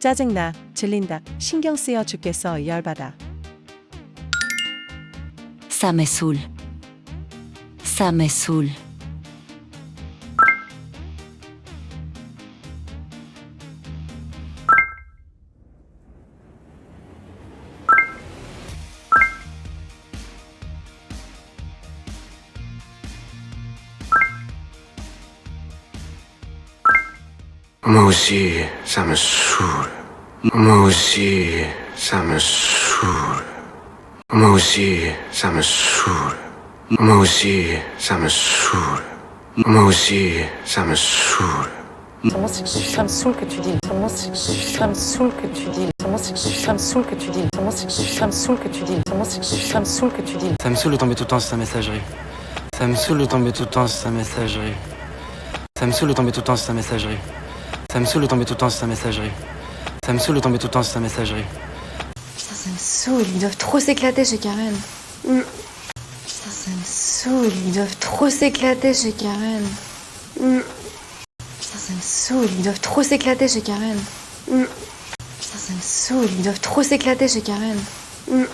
짜증나, 질린다, 신경 쓰여 죽겠어, 열받아. Ça me saoule. Ça me saoule. Moi aussi, ça me saoule. Moi aussi, ça me saoule. Moi aussi, ça me saoule. Moi aussi, ça me saoule. Moi aussi, ça me saoule. Vraiment, ça me saoule que tu dis. Vraiment, ça me saoule que tu dis. Vraiment, ça me saoule que tu dis. Vraiment, ça me saoule que tu dis. Vraiment, ça me saoule que tu dis. Ça me saoule de tomber tout le temps sur sa messagerie. Ça me saoule de tomber tout le temps sur sa messagerie. Ça me saoule de tomber tout le temps sur sa messagerie. Ça me saoule de tomber tout le temps sur sa messagerie. Ça me saoule de tomber tout le temps sur sa messagerie. Putain, ça me saoule, ils doivent trop s'éclater chez Karen. Putain, ça me saoule, ils doivent trop s'éclater chez Karen. Putain, ça me saoule, ils doivent trop s'éclater chez Karen. Putain, ça me saoule, ils doivent trop s'éclater chez Karen. Putain,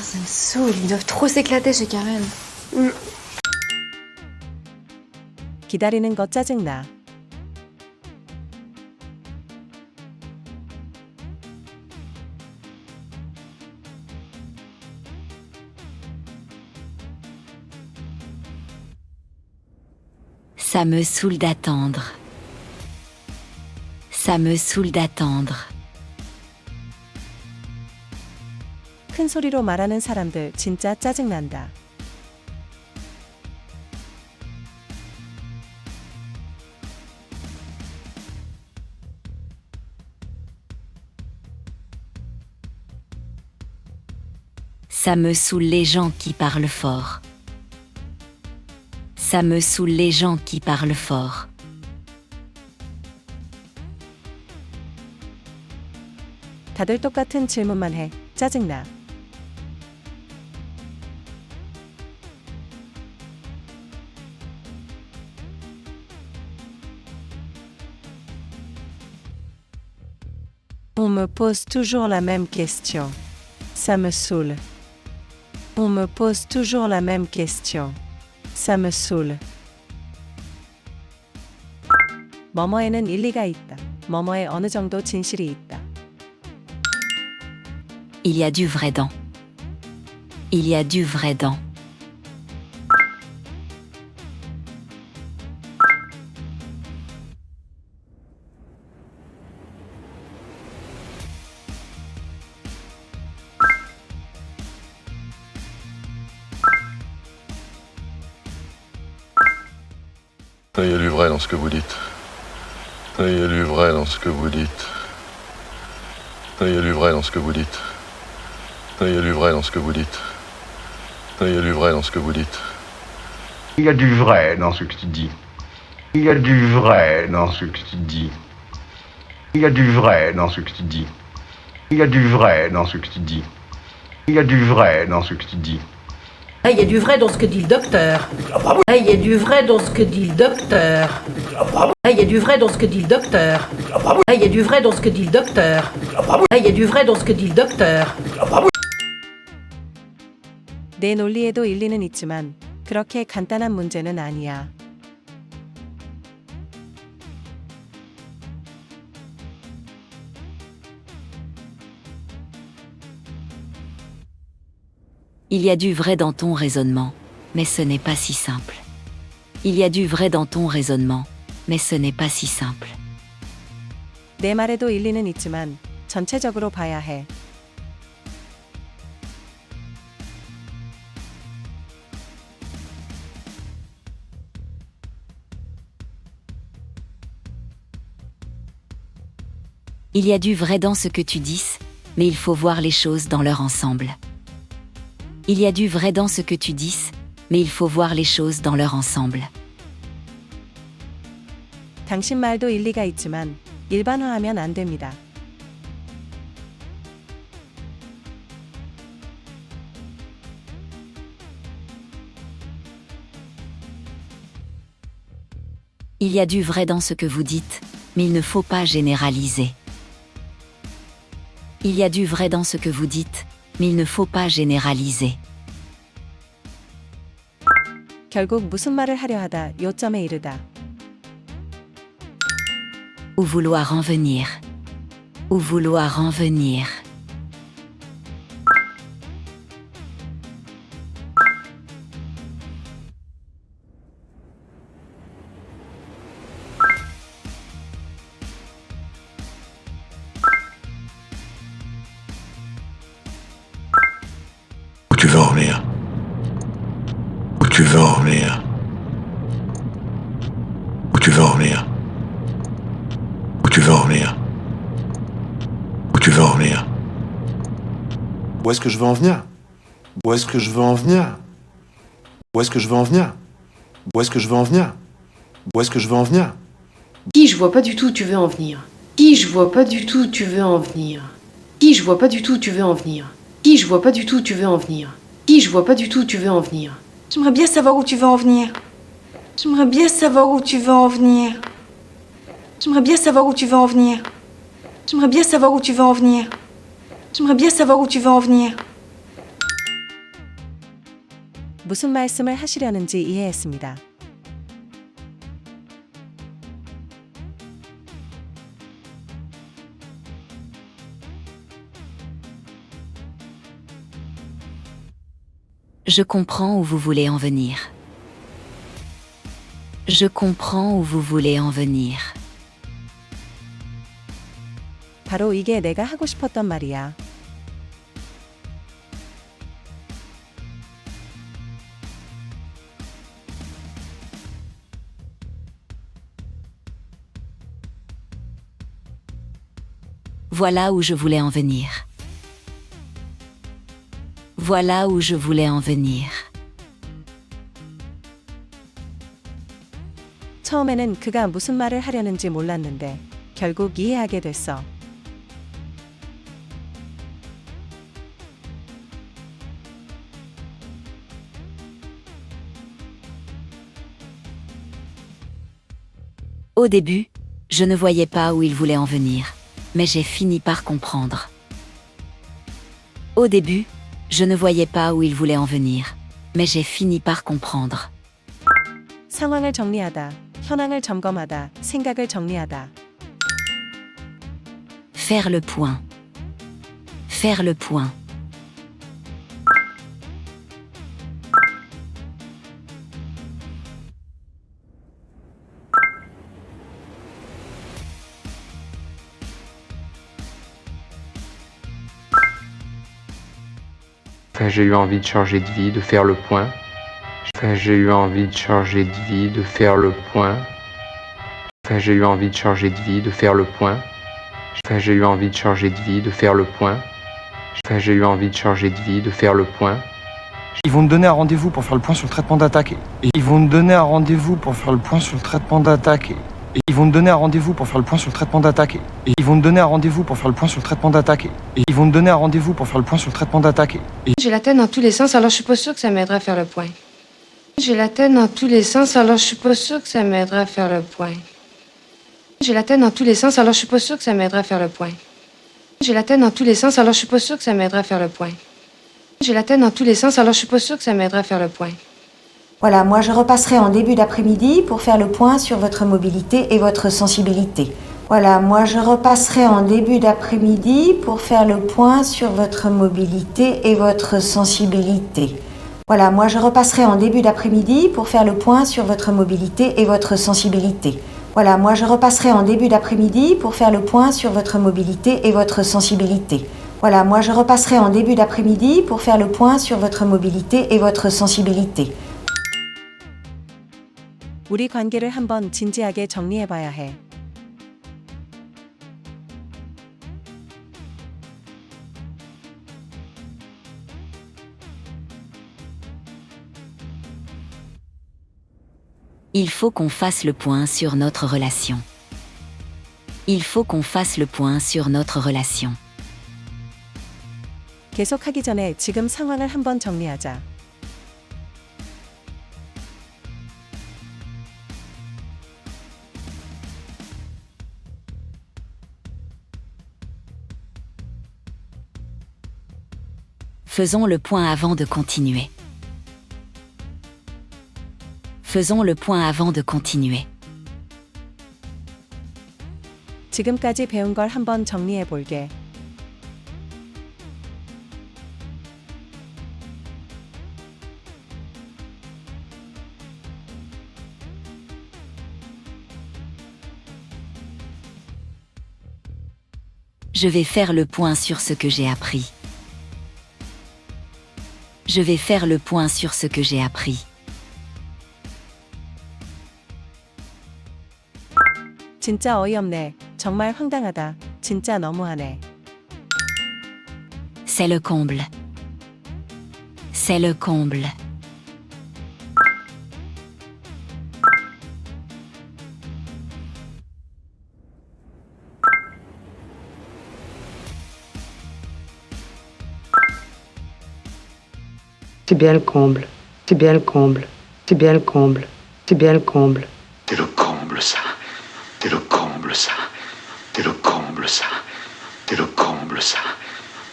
ça me saoule, ils doivent trop s'éclater chez Karen. 기다리는 거 짜증나. Ça me saoule d'attendre. Ça me saoule d'attendre. 큰 소리로 말하는 사람들 진짜 짜증난다. Ça me saoule les gens qui parlent fort. Ça me saoule les gens qui parlent fort. 다들 똑같은 질문만 해. 짜증나. On me pose toujours la même question. Ça me saoule. On me pose toujours la même question. Ça me saoule. 뭐뭐에는 일리가 있다. 뭐뭐에 어느 정도 진실이 있다. Il y a du vrai dans. Il y a du vrai dans. Il y a du vrai dans ce que vous dites. Il y a du vrai dans ce que vous dites. Il y a du vrai dans ce que vous dites. Il y a du vrai dans ce que vous dites. Il y a du vrai dans ce que vous dites. Il y a du vrai dans ce que tu dis. Il y a du vrai dans ce que tu dis. Il y a du vrai dans ce que tu dis. Il y a du vrai dans ce que tu dis. Il y a du vrai dans ce que tu dis. Il y a du vrai dans ce que dit le docteur. Il y a du vrai dans ce que dit le docteur. Il y a du vrai dans ce que dit le docteur. Il y a du vrai dans ce que dit le docteur. Il y a du vrai dans ce que dit le docteur. 내 논리에도 일리는 있지만 그렇게 간단한 문제는 아니야. Il y a du vrai dans ton raisonnement, mais ce n'est pas si simple. Il y a du vrai dans ton raisonnement, mais ce n'est pas si simple. 내 말에도 일리는 있지만 전체적으로 봐야 해. Il y a du vrai dans ce que tu dis, mais il faut voir les choses dans leur ensemble. Il y a du vrai dans ce que tu dis, mais il faut voir les choses dans leur ensemble. 당신 말도 일리가 있지만 일반화하면 안 됩니다. Il y a du vrai dans ce que vous dites, mais il ne faut pas généraliser. Il y a du vrai dans ce que vous dites, mais il ne faut pas généraliser. 결국 무슨 말을 하려 하다 요점에 이르다. Ou vouloir en venir. Ou vouloir en venir. Où tu veux en venir? Où tu veux en venir? Où tu veux en venir? Où tu veux en venir? Où tu veux en venir? Où est-ce que je veux en venir? Où est-ce que je veux en venir? Où est-ce que je veux en venir? Où est-ce que je veux en venir? Où est-ce que je veux en venir? Qui, je vois pas du tout où tu veux en venir. Qui, je vois pas du tout où tu veux en venir. Qui, je vois pas du tout où tu veux en venir. Qui, je vois pas du tout où tu veux en venir. Qui, je vois pas du tout où tu veux en venir. J'aimerais bien savoir où tu veux en venir. J'aimerais bien savoir où tu veux en venir. J'aimerais bien savoir où tu veux en venir. J'aimerais bien savoir où tu veux en venir. J'aimerais bien savoir où tu veux en venir. 무슨 말씀을 하시려는지 이해했습니다. Je comprends où vous voulez en venir. Je comprends où vous voulez en venir. 바로 이게 내가 하고 싶었던 말이야. Voilà où je voulais en venir. Voilà où je voulais en venir. 처음에는 그가 무슨 말을 하려는지 몰랐는데 결국 이해하게 됐어. Au début, je ne voyais pas où il voulait en venir, mais j'ai fini par comprendre. Au début, je ne voyais pas où il voulait en venir, mais j'ai fini par comprendre. 상황을 정리하다, 현황을 점검하다, 생각을 정리하다. Faire le point. Faire le point. J'ai eu envie de changer de vie, de faire le point. J'ai eu envie de changer de vie, de faire le point. J'ai eu envie de changer de vie, de faire le point. J'ai eu envie de changer de vie, de faire le point. J'ai eu envie de changer de vie, de faire le point. Ils vont te donner un rendez-vous pour faire le point sur le traitement d'attaque. Et ils vont te donner un rendez-vous pour faire le point sur le traitement d'attaque. Et ils vont te donner un rendez-vous pour faire le point sur le traitement d'attaque. Et ils vont te donner un rendez-vous pour faire le point sur le traitement d'attaque. Et ils vont te donner un rendez-vous pour faire le point sur le traitement d'attaque. Et J'ai la tête dans tous les sens, alors je suis pas sûre que ça m'aiderait à faire le point. J'ai la tête dans tous les sens, alors je suis pas sûre que ça m'aiderait à faire le point. J'ai la tête dans tous les sens, alors je suis pas sûre que ça m'aiderait à faire le point. J'ai la tête dans tous les sens, alors je suis pas sûre que ça m'aiderait à faire le point. J'ai la tête dans tous les sens, alors je suis pas sûre que ça m'aiderait à faire le point. Voilà, moi je repasserai en début d'après-midi pour faire le point sur votre mobilité et votre sensibilité. Voilà, moi je repasserai en début d'après-midi pour faire le point sur votre mobilité et votre sensibilité. Voilà, moi je repasserai en début d'après-midi pour faire le point sur votre mobilité et votre sensibilité. Voilà, moi je repasserai en début d'après-midi pour faire le point sur votre mobilité et votre sensibilité. Voilà, moi je repasserai en début d'après-midi pour faire le point sur votre mobilité et votre sensibilité. 우리 관계를 한번 진지하게 정리해봐야 해. Il faut qu'on fasse le point sur notre relation. Il faut qu'on fasse le point sur notre relation. 계속하기 전에 지금 상황을 한번 정리하자. Faisons le point avant de continuer. Faisons le point avant de continuer. 지금까지 배운 걸 한번 정리해 볼게. Je vais faire le point sur ce que j'ai appris. Je vais faire le point sur ce que j'ai appris. 진짜 어이없네. 정말 황당하다. 진짜 너무하네. C'est le comble. C'est le comble. C'est bien le comble. C'est bien le comble. C'est bien le comble. C'est bien le comble. C'est le comble, ça. C'est le comble, ça. C'est le comble, ça. C'est le comble, ça.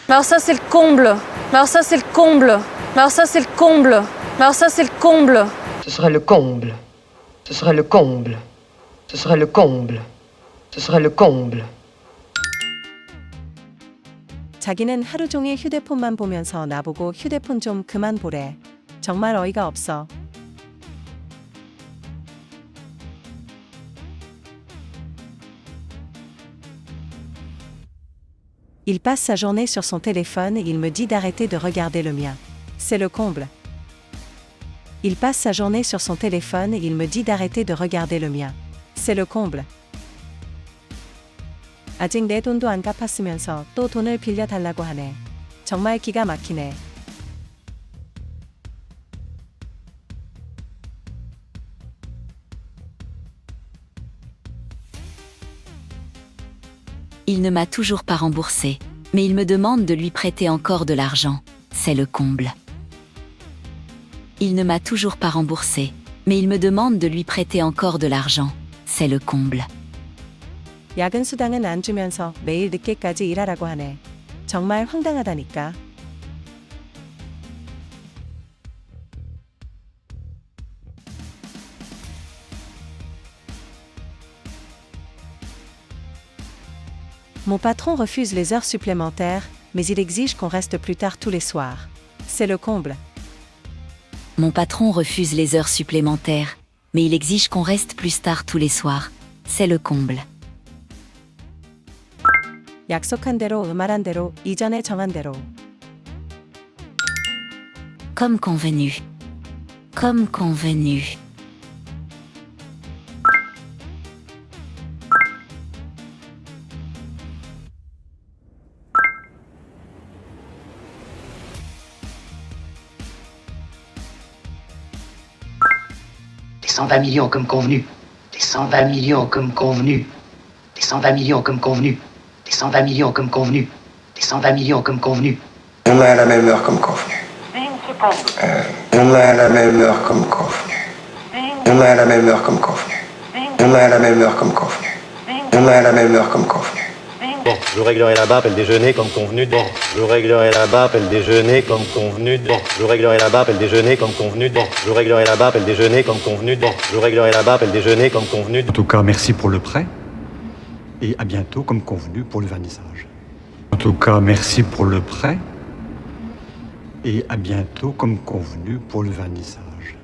Alors ça c'est le comble. Alors ça c'est le comble. Alors ça c'est le comble. Alors ça c'est le comble. Ce serait le comble. Ce serait le comble. Ce serait le comble. Ce serait le comble. 자기는 하루 종일 휴대폰만 보면서 나보고 휴대폰 좀 그만 보래. 정말 어이가 없어. Il passe sa journée sur son téléphone et il me dit d'arrêter de regarder le mien. C'est le comble. Il passe sa journée sur son téléphone et il me dit d'arrêter de regarder le mien. C'est le comble. 아직 내 돈도 안 갚았으면서 또 돈을 빌려달라고 하네. 정말 기가 막히네. Il ne m'a toujours pas remboursé, mais il me demande de lui prêter encore de l'argent. C'est le comble. Il ne m'a toujours pas remboursé, mais il me demande de lui prêter encore de l'argent. C'est le comble. 야근 수당은 안 주면서 매일 늦게까지 일하라고 하네. 정말 황당하다니까. Mon patron refuse les heures supplémentaires, mais il exige qu'on reste plus tard tous les soirs. C'est le comble. Mon patron refuse les heures supplémentaires, mais il exige qu'on reste plus tard tous les soirs. C'est le comble. 약속한 대로 말한 대로 이전에 정한 대로. Comme convenu. Comme convenu. Des 120 millions comme convenu. Des 120 millions comme convenu. Des 120 millions comme convenu. Des 120 millions comme convenu. Des 120 millions comme convenu. Demain à la même heure comme convenu. Demain à la même heure comme convenu. Demain à la même heure comme convenu. Demain à la même heure comme convenu. Demain à la même heure comme convenu. Bon, je réglerai là-bas, après le déjeuner comme convenu. Bon, je réglerai là-bas, après le déjeuner comme convenu. Bon, je réglerai là-bas, après le déjeuner comme convenu. Bon, je réglerai là-bas, après le déjeuner comme convenu. Bon, je réglerai là-bas, après le déjeuner comme convenu. En tout cas, merci pour le prêt. Et à bientôt, comme convenu, pour le vernissage. En tout cas, merci pour le prêt. Et à bientôt, comme convenu, pour le vernissage.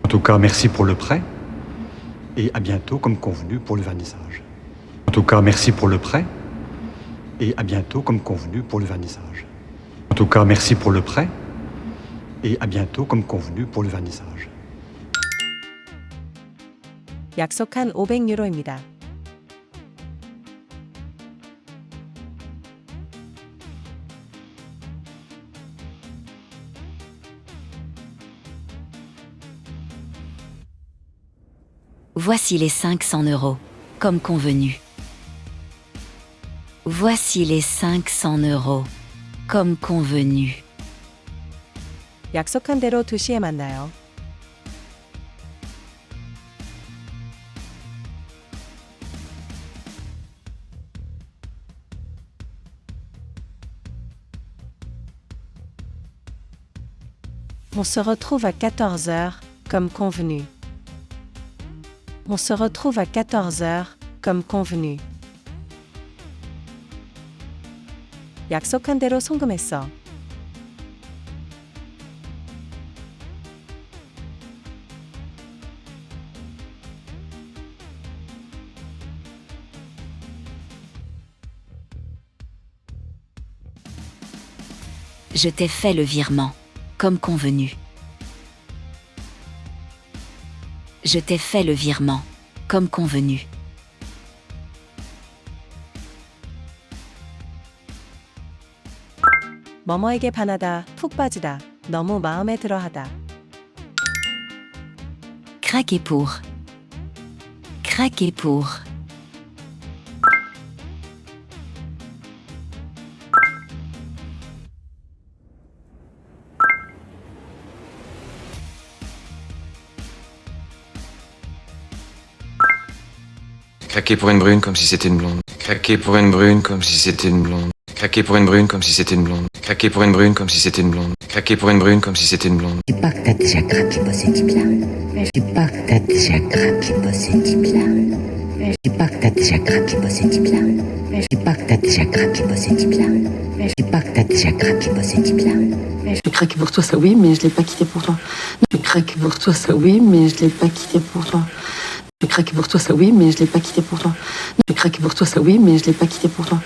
En tout cas, merci pour le prêt. Et à bientôt, comme convenu, pour le vernissage. En tout cas, merci pour le prêt. Et à bientôt, comme convenu, pour le vernissage. En tout cas, merci pour le prêt. Et à bientôt, comme convenu, pour le vernissage. 약속한 500유로입니다. Voici les 500 €, comme convenu. Voici les 500 €, comme convenu. 약속한 대로 2시에 만나요. On se retrouve à 14 heures, comme convenu. On se retrouve à 14 heures, comme convenu. 약속한 대로 송금했어. Je t'ai fait le virement, comme convenu. Je t'ai fait le virement, comme convenu. 뭐뭐에게 반하다, 푹 빠지다, 너무 마음에 들어하다. Craquer pour. Craquer pour. Craquer pour une brune comme si c'était une blonde. Craquer pour une brune comme si c'était une blonde. Craquer pour une brune comme si c'était une blonde. Craquer pour une brune comme si c'était une blonde. Craquer pour une brune comme si c'était une blonde. Je dis pas que t'as déjà craqué pour ces types-là. Je dis pas que t'as déjà craqué pour ces types-là. Je dis pas que t'as déjà craqué pour ces types-là. Je dis pas que t'as déjà craqué pour ces types-là. Je dis pas que t'as déjà craqué pour ces types-là. Je craque pour toi, ça oui, mais je l'ai pas quitté pour toi. Je craque pour toi, ça oui, mais je l'ai pas quitté pour toi. Je craque pour toi, ça oui, mais je l'ai pas quitté pour toi. Je craque pour toi, ça oui, mais je l'ai pas quitté pour toi.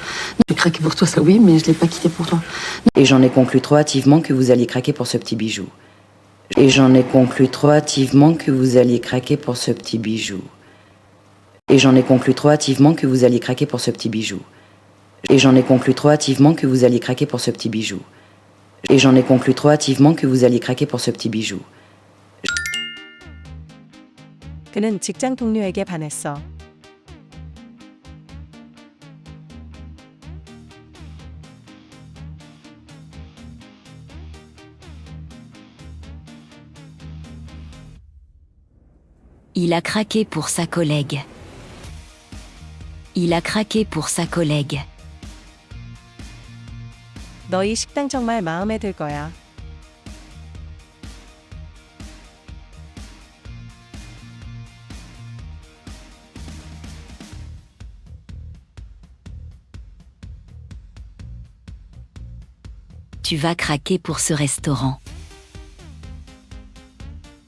Je craque pour toi, ça oui, mais je l'ai pas quitté pour toi. Et j'en ai conclu trop hâtivement que vous alliez craquer pour ce petit bijou. Et j'en ai conclu trop hâtivement que vous alliez craquer pour ce petit bijou. Et j'en ai conclu trop hâtivement que vous alliez craquer pour ce petit bijou. Et j'en ai conclu trop hâtivement que vous alliez craquer pour ce petit bijou. Et j'en ai conclu trop hâtivement que vous alliez craquer pour ce petit bijou. 그는 직장 동료에게 반했어. Il a craqué pour sa collègue. Il a craqué pour sa collègue. 너희 식당 정말 마음에 들 거야. Tu vas craquer pour ce restaurant.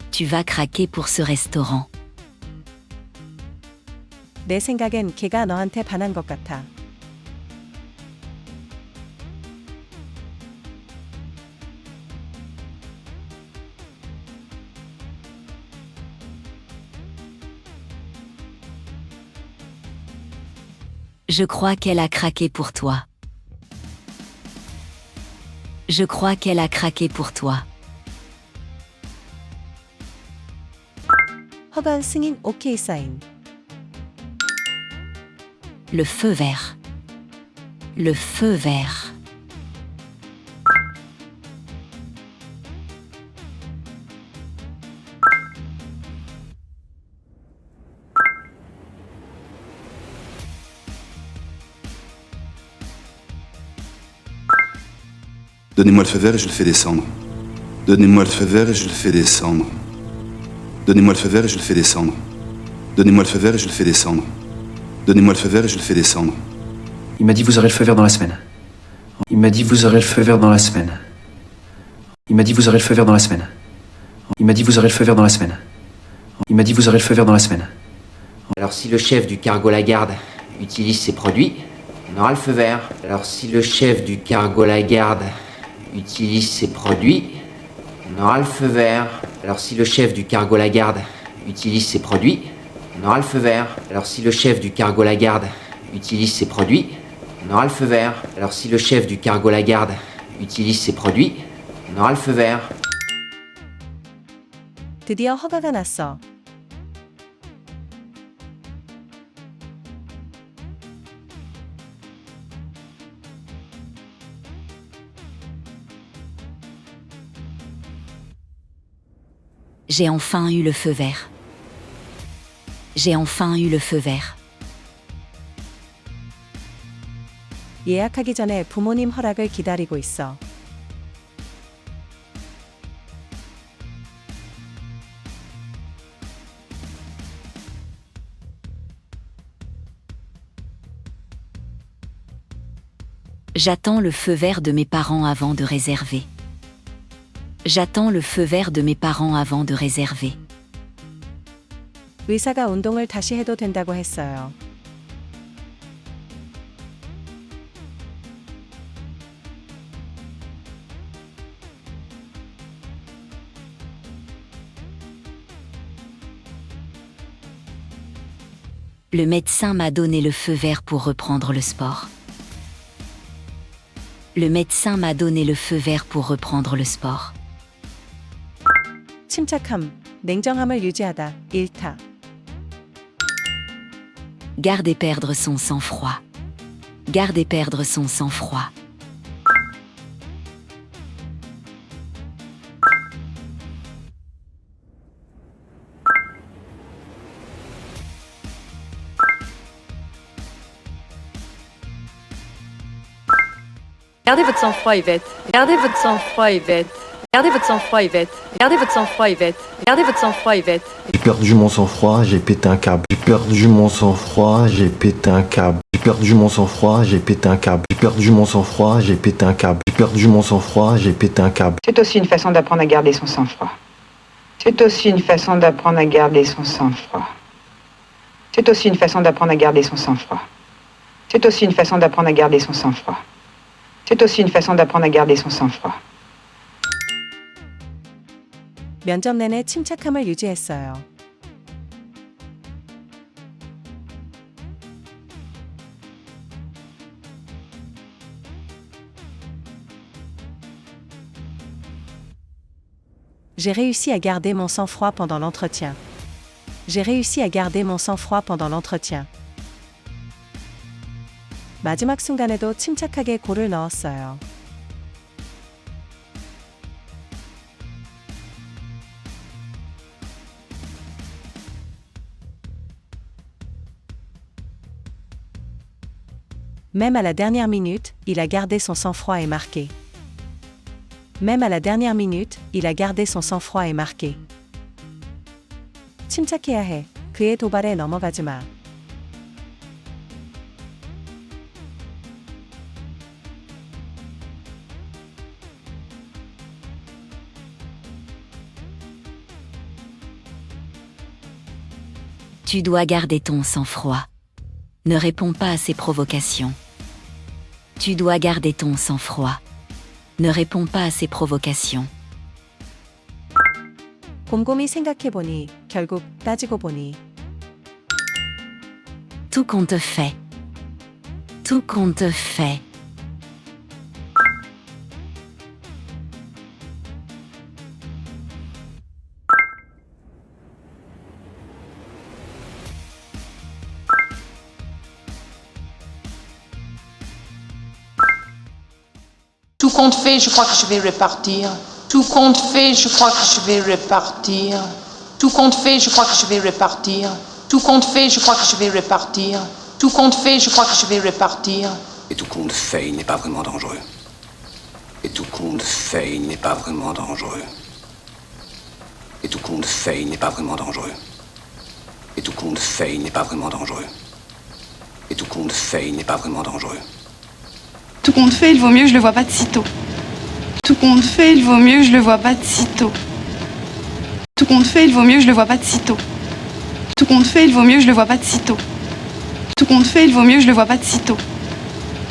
Tu vas craquer pour ce restaurant. 내 생각엔 걔가 너한테 반한 것 같아. Je crois qu'elle a craqué pour toi. Je crois qu'elle a craqué pour toi. 허가 승인 오케이 사인. Le feu vert. Le feu vert. Donnez-moi le feu vert et je le fais descendre. Donnez-moi le feu vert et je le fais descendre. Donnez-moi le feu vert et je le fais descendre. Donnez-moi le feu vert et je le fais descendre. Donnez-moi le feu vert et je le fais descendre. Il m'a dit vous aurez le feu vert dans la semaine. Il m'a dit vous aurez le feu vert dans la semaine. Il m'a dit vous aurez le feu vert dans la semaine. Il m'a dit vous aurez le feu vert dans la semaine. Il m'a dit vous aurez le feu vert dans la semaine. Alors si le chef du cargo Lagarde utilise ces produits, on aura le feu vert. Alors si le chef du cargo Lagarde utilise ces produits, on aura le feu vert. Alors si le chef du cargo Lagarde utilise ces produits, on aura le feu vert. Alors si le chef du cargo Lagarde utilise ces produits, on aura le feu vert. Alors si le chef du cargo Lagarde utilise ces produits, on aura le feu vert. 드디어 허가가 났어. J'ai enfin eu le feu vert. J'ai enfin eu le feu vert. 예약하기 전에 부모님 허락을 기다리고 있어. J'attends le feu vert de mes parents avant de réserver. J'attends le feu vert de mes parents avant de réserver. 의사가 운동을 다시 해도 된다고 했어요. Le médecin m'a donné le feu vert pour reprendre le sport. Le médecin m'a donné le feu vert pour reprendre le sport. 침착함, 냉정함을 유지하다. 1타. Garder perdre son sang-froid. Garder perdre son sang-froid. Gardez votre sang-froid, Yvette. Gardez votre sang-froid, Yvette. Gardez votre sang-froid, Yvette. Gardez votre sang-froid, Yvette. Gardez votre sang-froid, Yvette. J'ai perdu mon sang-froid, j'ai pété un câble. J'ai perdu mon sang-froid, j'ai pété un câble. J'ai perdu mon sang-froid, j'ai pété un câble. J'ai perdu mon sang-froid, j'ai pété un câble. J'ai perdu mon sang-froid, j'ai pété un câble. C'est aussi une façon d'apprendre à garder son sang-froid. C'est aussi une façon d'apprendre à garder son sang-froid. C'est aussi une façon d'apprendre à garder son sang-froid. C'est aussi une façon d'apprendre à garder son sang-froid. C'est aussi une façon d'apprendre à garder son sang-froid. 면접 내내 침착함을 유지했어요. J'ai réussi à garder mon sang-froid pendant l'entretien. J'ai réussi à garder mon sang-froid pendant l'entretien. 마지막 순간에도 침착하게 골을 넣었어요. Même à la dernière minute, il a gardé son sang-froid et marqué. Même à la dernière minute, il a gardé son sang-froid et marqué. 침착해야 해. 그의 도발에 넘어가지 마. Tu dois garder ton sang-froid. Ne réponds pas à ses provocations. Tu dois garder ton sang-froid. Ne réponds pas à ses provocations. 곰곰이 생각해보니, 결국 따지고 보니. Tout compte fait. Tout compte fait. Tout compte fait, je crois que je vais repartir. Tout compte fait, je crois que je vais repartir. Tout compte fait, je crois que je vais repartir. Tout compte fait, je crois que je vais repartir. Tout compte fait, je crois que je vais repartir. Et tout compte fait, il n'est pas vraiment dangereux. Et tout compte fait, il n'est pas vraiment dangereux. Et tout compte fait, il n'est pas vraiment dangereux. Et tout compte fait, il n'est pas vraiment dangereux. Et tout compte fait, il n'est pas vraiment dangereux. Tout compte fait, il vaut mieux que je le vois pas de sitôt. Tout compte fait, il vaut mieux que je le vois pas de sitôt. Tout compte fait, il vaut mieux que je le vois pas de sitôt. Tout compte fait, il vaut mieux que je le vois pas de sitôt. Tout compte fait, il vaut mieux que je le vois pas de sitôt.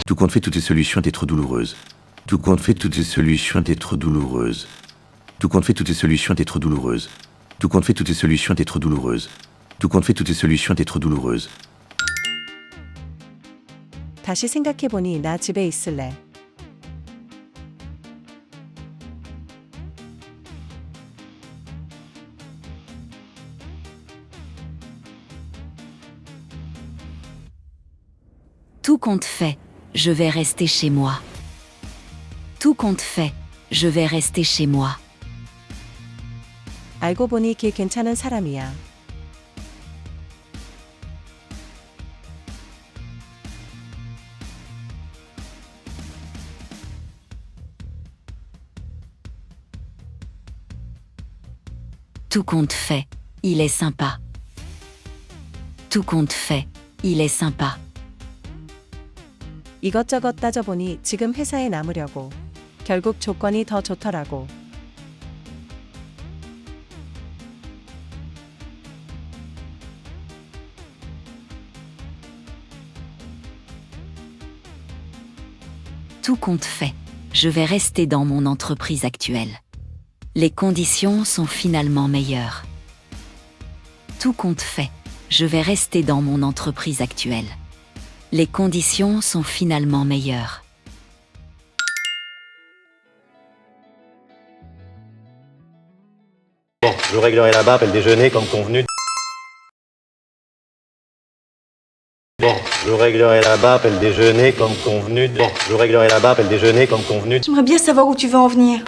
Tout compte fait, toutes les solutions étaient trop douloureuses. Tout compte fait, toutes les solutions étaient trop douloureuses. Tout compte fait, toutes les solutions étaient trop douloureuses. Tout compte fait, toutes les solutions étaient trop douloureuses. Tout compte fait, toutes les solutions étaient trop douloureuses. 다시 생각해보니 나 집에 있을래. Tout compte fait, je vais rester chez moi. Tout compte fait, je vais rester chez moi. 알고 보니 걔 괜찮은 사람이야. Tout compte fait, il est sympa. Tout compte fait, il est sympa. 이것저것 따져보니 지금 회사에 남으려고. 결국 조건이 더 좋더라고. Tout compte fait, je vais rester dans mon entreprise actuelle. Les conditions sont finalement meilleures. Tout compte fait, je vais rester dans mon entreprise actuelle. Les conditions sont finalement meilleures. Bon, je réglerai là-bas après le déjeuner comme convenu. Bon, je réglerai là-bas après le déjeuner comme convenu. Bon, je réglerai là-bas après le déjeuner comme convenu. J'aimerais bien savoir où tu veux en venir.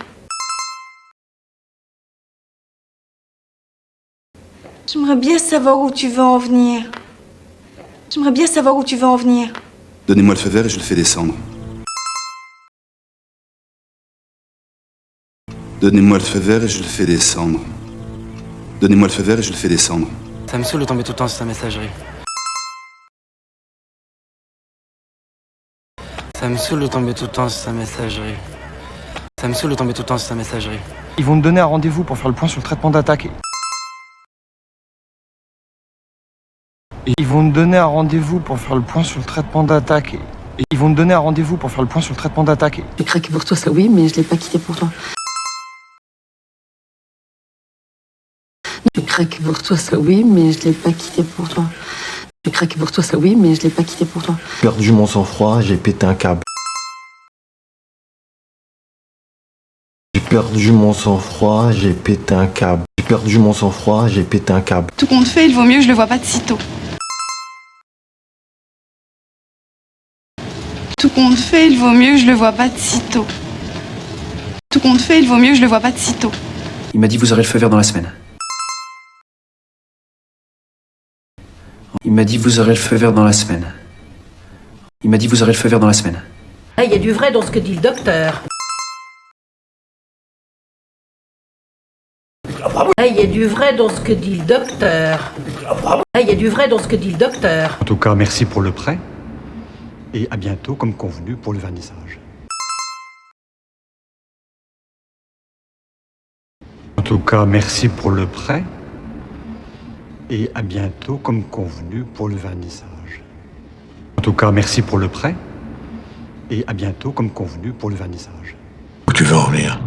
J'aimerais bien savoir où tu veux en venir. J'aimerais bien savoir où tu veux en venir. Donnez-moi le feu vert et je le fais descendre. Donnez-moi le feu vert et je le fais descendre. Donnez-moi le feu vert et je le fais descendre. Ça me saoule de tomber tout le temps sur sa messagerie. Ça me saoule de tomber tout le temps sur sa messagerie. Ça me saoule de tomber tout le temps sur sa messagerie. Ils vont te donner un rendez-vous pour faire le point sur le traitement d'attaque. Et ils vont te donner un rendez-vous pour faire le point sur le traitement d'attaque. Et ils vont te donner un rendez-vous pour faire le point sur le traitement d'attaque. J'ai craqué pour toi, ça oui, mais je l'ai pas quitté pour toi. J'ai craqué pour toi, ça oui, mais je l'ai pas quitté pour toi. J'ai craqué pour toi, ça oui, mais je l'ai pas quitté pour toi. J'ai perdu mon sang-froid, j'ai pété un câble. J'ai perdu mon sang-froid, j'ai pété un câble. J'ai perdu mon sang-froid, j'ai pété un câble. Tout compte fait, il vaut mieux que je le vois pas de sitôt. Tout compte fait, il vaut mieux que je le vois pas de sitôt. Tout compte fait, il vaut mieux que je le vois pas de sitôt. Il m'a dit vous aurez le feu vert dans la semaine. Il m'a dit vous aurez le feu vert dans la semaine. Il m'a dit vous aurez le feu vert dans la semaine. Ah, il y a du vrai dans ce que dit le docteur. Ah, il y a du vrai dans ce que dit le docteur. Ah, il y a du vrai dans ce que dit le docteur. En tout cas, merci pour le prêt. Et à bientôt, comme convenu, pour le vernissage. En tout cas, merci pour le prêt. Et à bientôt, comme convenu, pour le vernissage. En tout cas, merci pour le prêt. Et à bientôt, comme convenu, pour le vernissage. Où tu veux en venir?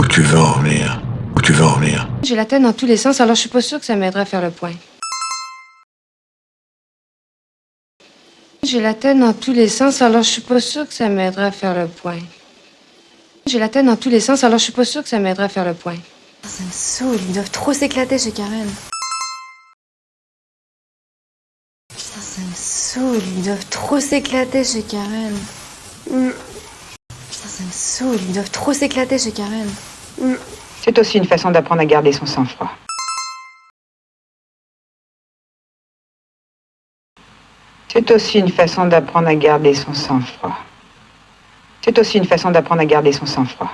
Où tu veux en venir? Où tu veux en venir? J'ai la tête dans tous les sens, alors je suis pas sûre que ça m'aiderait à faire le point. J'ai la tête dans tous les sens, alors je suis pas sûre que ça m'aiderait à faire le point. J'ai la tête dans tous les sens, alors je suis pas sûre que ça m'aiderait à faire le point. Ça me saoule, ils doivent trop s'éclater chez Karen. Putain, ça me saoule, ils doivent trop s'éclater chez Karen. Putain, ça me saoule, ils doivent trop s'éclater chez Karen. C'est aussi une façon d'apprendre à garder son sang-froid. C'est aussi une façon d'apprendre à garder son sang-froid. C'est aussi une façon d'apprendre à garder son sang-froid.